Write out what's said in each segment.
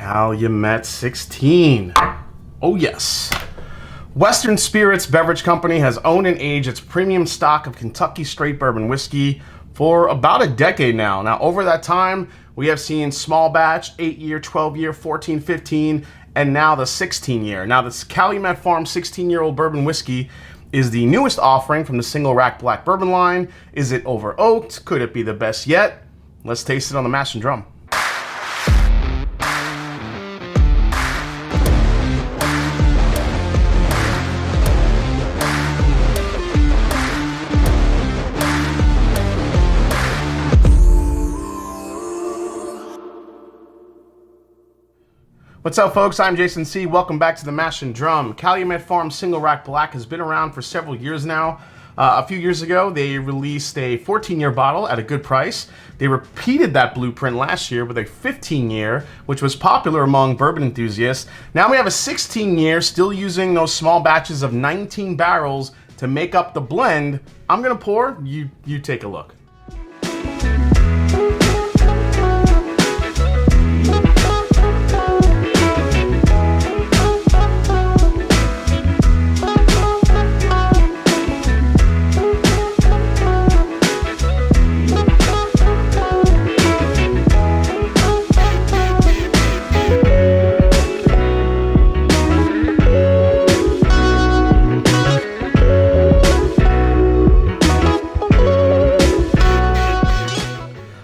Calumet 16. Oh yes. Western Spirits Beverage Company has owned and aged its premium stock of Kentucky straight bourbon whiskey for about a decade now. Now, over that time, we have seen small batch, 8-year, 12-year, 14, 15, and now the 16-year. Now, this Calumet Farm 16-year-old bourbon whiskey is the newest offering from the single rack black bourbon line. Is it over oaked? Could it be the best yet? Let's taste it on the Mash and Drum. What's up, folks? I'm Jason C. Welcome back to the Mash and Drum. Calumet Farm Single Rack Black has been around for several years now. A few years ago, they released a 14-year bottle at a good price. They repeated that blueprint last year with a 15-year, which was popular among bourbon enthusiasts. Now we have a 16-year, still using those small batches of 19 barrels to make up the blend. I'm gonna pour, you take a look.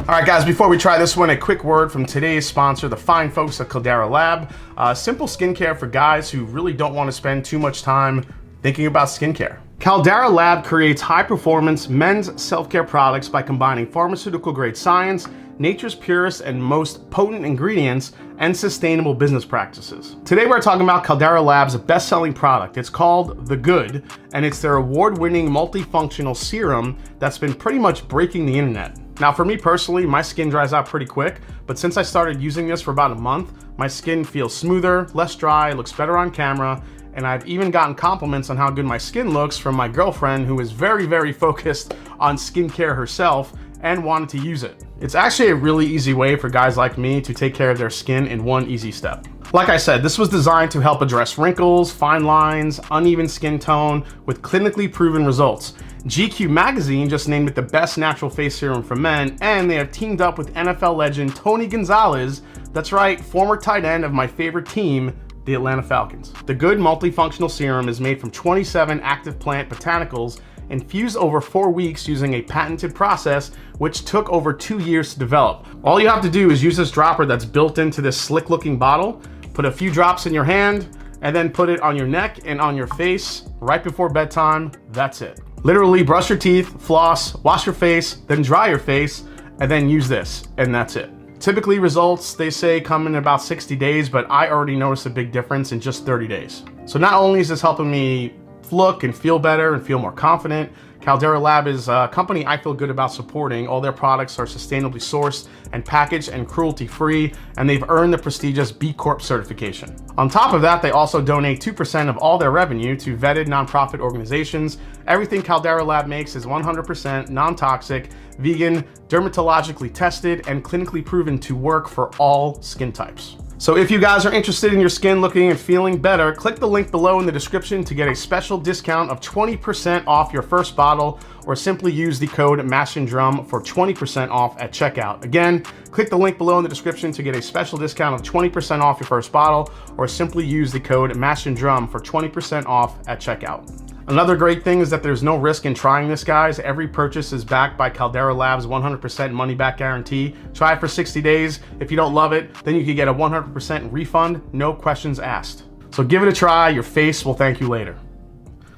All right, guys, before we try this one, a quick word from today's sponsor, the fine folks at Caldera Lab. Simple skincare for guys who really don't want to spend too much time thinking about skincare. Caldera Lab creates high-performance men's self-care products by combining pharmaceutical-grade science, nature's purest and most potent ingredients, and sustainable business practices. Today we're talking about Caldera Lab's best-selling product. It's called The Good, and it's their award-winning multifunctional serum that's been pretty much breaking the internet. Now, for me personally, my skin dries out pretty quick, but since I started using this for about a month, my skin feels smoother, less dry, looks better on camera, and I've even gotten compliments on how good my skin looks from my girlfriend, who is very, very focused on skincare herself and wanted to use it. It's actually a really easy way for guys like me to take care of their skin in one easy step. Like I said, this was designed to help address wrinkles, fine lines, uneven skin tone with clinically proven results. GQ magazine just named it the best natural face serum for men, and they have teamed up with NFL legend Tony Gonzalez. That's right, former tight end of my favorite team, the Atlanta Falcons. The Good multifunctional serum is made from 27 active plant botanicals infused over 4 weeks using a patented process which took over 2 years to develop. All you have to do is use this dropper that's built into this slick looking bottle, put a few drops in your hand, and then put it on your neck and on your face right before bedtime. That's it. Literally brush your teeth, floss, wash your face, then dry your face, and then use this, and that's it. Typically results, they say, come in about 60 days, but I already noticed a big difference in just 30 days. So not only is this helping me look and feel better and feel more confident, Caldera Lab is a company I feel good about supporting. All their products are sustainably sourced and packaged and cruelty-free, and they've earned the prestigious B Corp certification. On top of that, they also donate 2% of all their revenue to vetted nonprofit organizations. Everything Caldera Lab makes is 100% non-toxic, vegan, dermatologically tested, and clinically proven to work for all skin types. So if you guys are interested in your skin looking and feeling better, click the link below in the description to get a special discount of 20% off your first bottle, or simply use the code MASHANDDRUM for 20% off at checkout. Again, click the link below in the description to get a special discount of 20% off your first bottle, or simply use the code MASHANDDRUM for 20% off at checkout. Another great thing is that there's no risk in trying this, guys. Every purchase is backed by Caldera Lab's 100% money-back guarantee. Try it for 60 days. If you don't love it, then you can get a 100% refund, no questions asked. So give it a try. Your face will thank you later.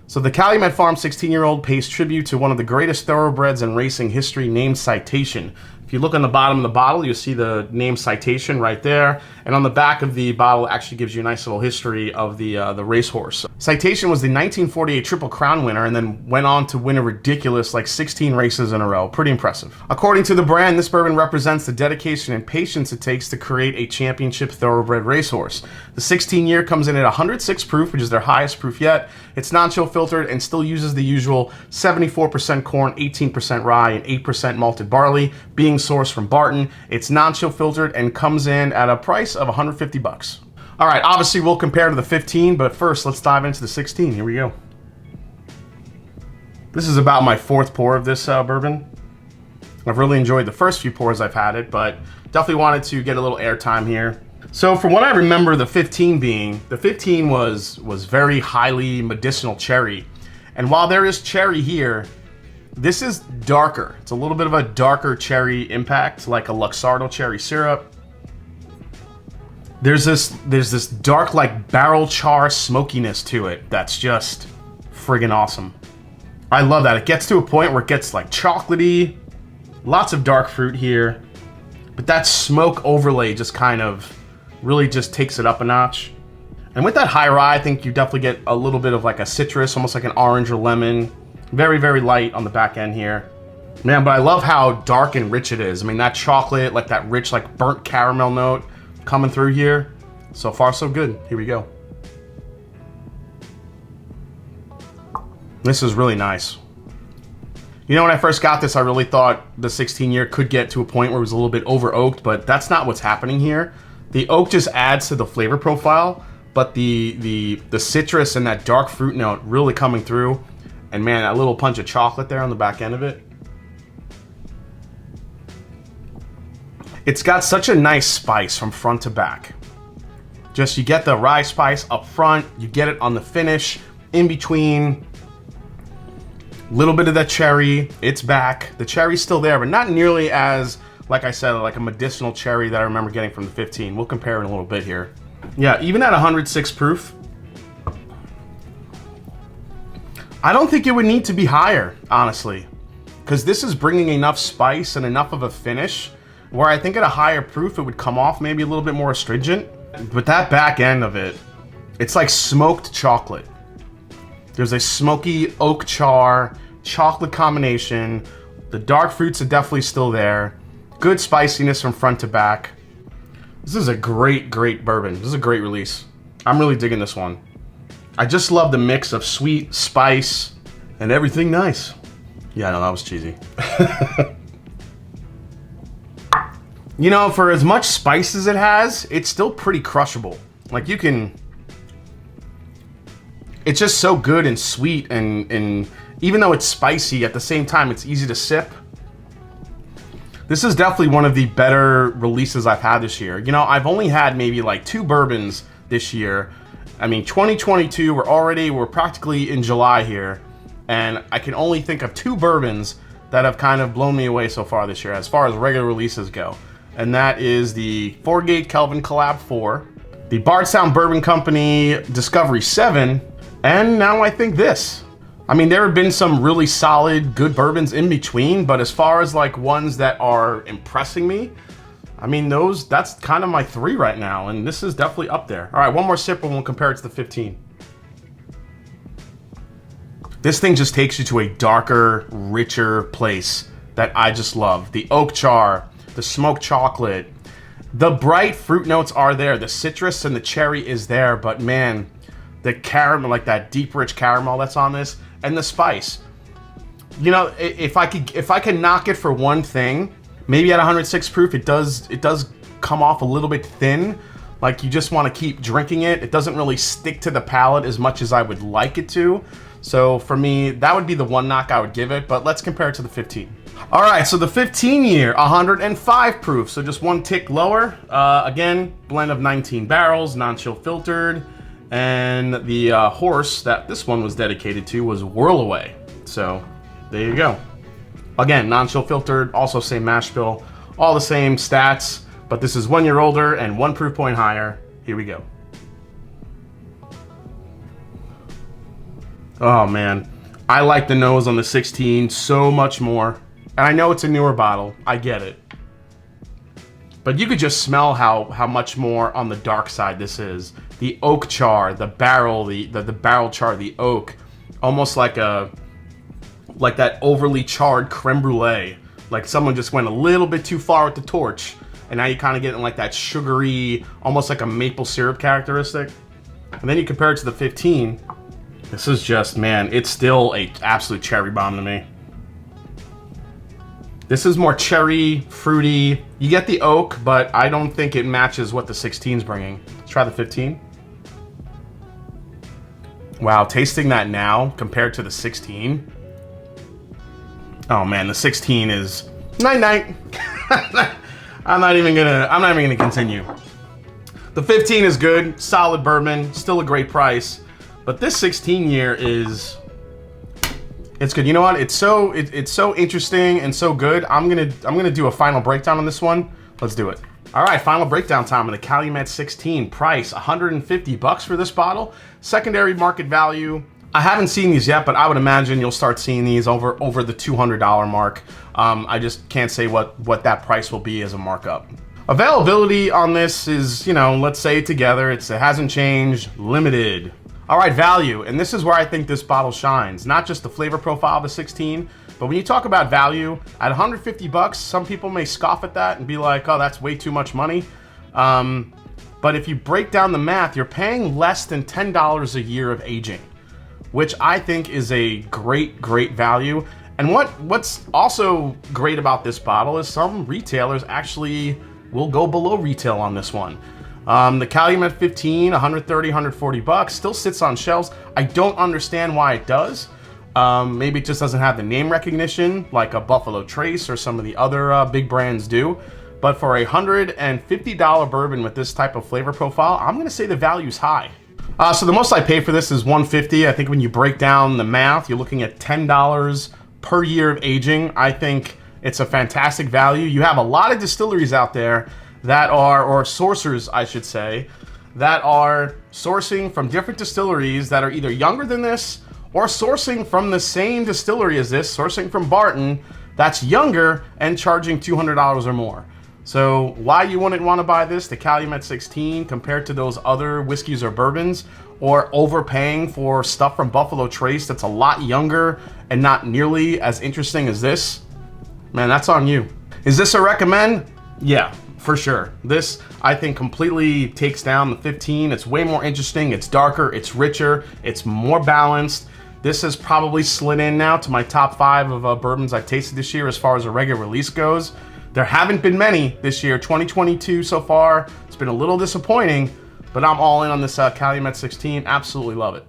So the Calumet Farm 16-year-old pays tribute to one of the greatest thoroughbreds in racing history, named Citation. If you look on the bottom of the bottle, you'll see the name Citation right there. And on the back of the bottle, it actually gives you a nice little history of the racehorse. Citation was the 1948 Triple Crown winner and then went on to win a ridiculous 16 races in a row. Pretty impressive. According to the brand, this bourbon represents the dedication and patience it takes to create a championship thoroughbred racehorse. The 16-year comes in at 106 proof, which is their highest proof yet. It's non-chill filtered and still uses the usual 74% corn, 18% rye, and 8% malted barley, being sourced from Barton. It's non-chill filtered and comes in at a price of 150 bucks. All right, obviously we'll compare to the 15, but first let's dive into the 16. Here we go. This is about my 4th pour of this bourbon. I've really enjoyed the first few pours I've had it, but definitely wanted to get a little airtime here. So from what I remember the 15 being, the 15 was very highly medicinal cherry. And while there is cherry here, this is darker. It's a little bit of a darker cherry impact, like a Luxardo cherry syrup. There's this dark, like barrel char smokiness to it that's just friggin' awesome. I love that. It gets to a point where it gets like chocolatey, lots of dark fruit here, but that smoke overlay just kind of really just takes it up a notch. And with that high rye, I think you definitely get a little bit of like a citrus, almost like an orange or lemon. Very, very light on the back end here. Man, but I love how dark and rich it is. I mean, that chocolate, like that rich, like burnt caramel note coming through here. So far, so good. Here we go. This is really nice. You know, when I first got this, I really thought the 16 year could get to a point where it was a little bit over oaked, but that's not what's happening here. The oak just adds to the flavor profile, but the citrus and that dark fruit note really coming through. And man, that little punch of chocolate there on the back end of it. It's got such a nice spice from front to back. Just you get the rye spice up front, you get it on the finish, in between. Little bit of that cherry, it's back. The cherry's still there, but not nearly as, like I said, like a medicinal cherry that I remember getting from the 15. We'll compare in a little bit here. Yeah, even at 106 proof, I don't think it would need to be higher, honestly, because this is bringing enough spice and enough of a finish where I think at a higher proof it would come off maybe a little bit more astringent. But that back end of it, it's like smoked chocolate. There's a smoky oak char, chocolate combination. The dark fruits are definitely still there. Good spiciness from front to back. This is a great, great bourbon. This is a great release. I'm really digging this one. I just love the mix of sweet, spice, and everything nice. Yeah, no, that was cheesy. You know, for as much spice as it has, it's still pretty crushable. Like you can... It's just so good and sweet, and even though it's spicy, at the same time, it's easy to sip. This is definitely one of the better releases I've had this year. You know, I've only had maybe like 2 bourbons this year. I mean, 2022, we're practically in July here, and I can only think of 2 bourbons that have kind of blown me away so far this year as far as regular releases go. And that is the 4-Gate Kelvin Collab 4, the Bardstown Bourbon Company Discovery 7, and now I think this. I mean, there have been some really solid, good bourbons in between, but as far as like ones that are impressing me, I mean, that's kind of my 3 right now, and this is definitely up there. All right, one more sip and we'll compare it to the 15. This thing just takes you to a darker, richer place that I just love. The oak char, the smoked chocolate, the bright fruit notes are there. The citrus and the cherry is there, but man, the caramel, like that deep, rich caramel that's on this, and the spice. You know, if I could knock it for one thing, maybe at 106 proof, it does come off a little bit thin. Like you just want to keep drinking it. It doesn't really stick to the palate as much as I would like it to. So for me, that would be the one knock I would give it, but let's compare it to the 15. All right, so the 15 year, 105 proof, so just one tick lower. Again, blend of 19 barrels, non-chill filtered, and the horse that this one was dedicated to was Whirl Away. So there you go. Again, non-chill filtered, also same mash bill, all the same stats, but this is 1 year older and 1 proof point higher. Here we go. Oh man, I like the nose on the 16 so much more. And I know it's a newer bottle, I get it. But you could just smell how much more on the dark side this is. The oak char, the barrel, the barrel char, the oak, almost like that overly charred creme brulee. Like someone just went a little bit too far with the torch, and now you kind of getting like that sugary, almost like a maple syrup characteristic. And then you compare it to the 15. This is just, man, it's still a absolute cherry bomb to me. This is more cherry, fruity. You get the oak, but I don't think it matches what the 16's bringing. Let's try the 15. Wow, tasting that now compared to the 16. Oh man, the 16 is night. I'm not even gonna continue. The 15 is good, solid bourbon, still a great price, but this 16 year it's good. You know what? It's so interesting and so good. I'm gonna do a final breakdown on this one. Let's do it. All right, final breakdown time on the Calumet 16. Price $150 for this bottle. Secondary market value. I haven't seen these yet, but I would imagine you'll start seeing these over the $200 mark. I just can't say what that price will be as a markup. Availability on this is, you know, let's say together, it hasn't changed, limited. All right, value, and this is where I think this bottle shines. Not just the flavor profile of the 16, but when you talk about value, at $150, some people may scoff at that and be like, oh, that's way too much money. But if you break down the math, you're paying less than $10 a year of aging, which I think is a great value. And what's also great about this bottle is some retailers actually will go below retail on this one. The Calumet 15, $130, $140, still sits on shelves. I don't understand why it does. Maybe it just doesn't have the name recognition like a Buffalo Trace or some of the other big brands do. But for a $150 bourbon with this type of flavor profile, I'm gonna say the value's high. So the most I pay for this is $150. I think when you break down the math, you're looking at $10 per year of aging. I think it's a fantastic value. You have a lot of distilleries out there that are, or sourcers, I should say, that are sourcing from different distilleries that are either younger than this or sourcing from the same distillery as this, sourcing from Barton, that's younger and charging $200 or more. So why you wouldn't want to buy this, the Calumet 16, compared to those other whiskeys or bourbons, or overpaying for stuff from Buffalo Trace that's a lot younger and not nearly as interesting as this, man, that's on you. Is this a recommend? Yeah, for sure. This, I think, completely takes down the 15. It's way more interesting, it's darker, it's richer, it's more balanced. This has probably slid in now to my top 5 of bourbons I've tasted this year as far as a regular release goes. There haven't been many this year, 2022 so far. It's been a little disappointing, but I'm all in on this Calumet 16. Absolutely love it.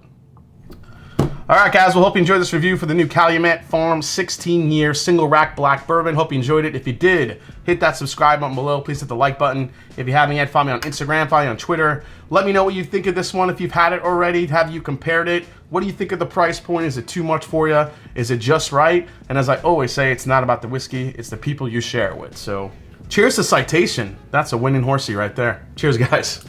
All right, guys, well, hope you enjoyed this review for the new Calumet Farm 16-year single rack black bourbon. Hope you enjoyed it. If you did, hit that subscribe button below. Please hit the like button. If you haven't yet, follow me on Instagram, follow me on Twitter. Let me know what you think of this one. If you've had it already, have you compared it? What do you think of the price point? Is it too much for you? Is it just right? And as I always say, it's not about the whiskey, it's the people you share it with. So cheers to Citation. That's a winning horsey right there. Cheers, guys.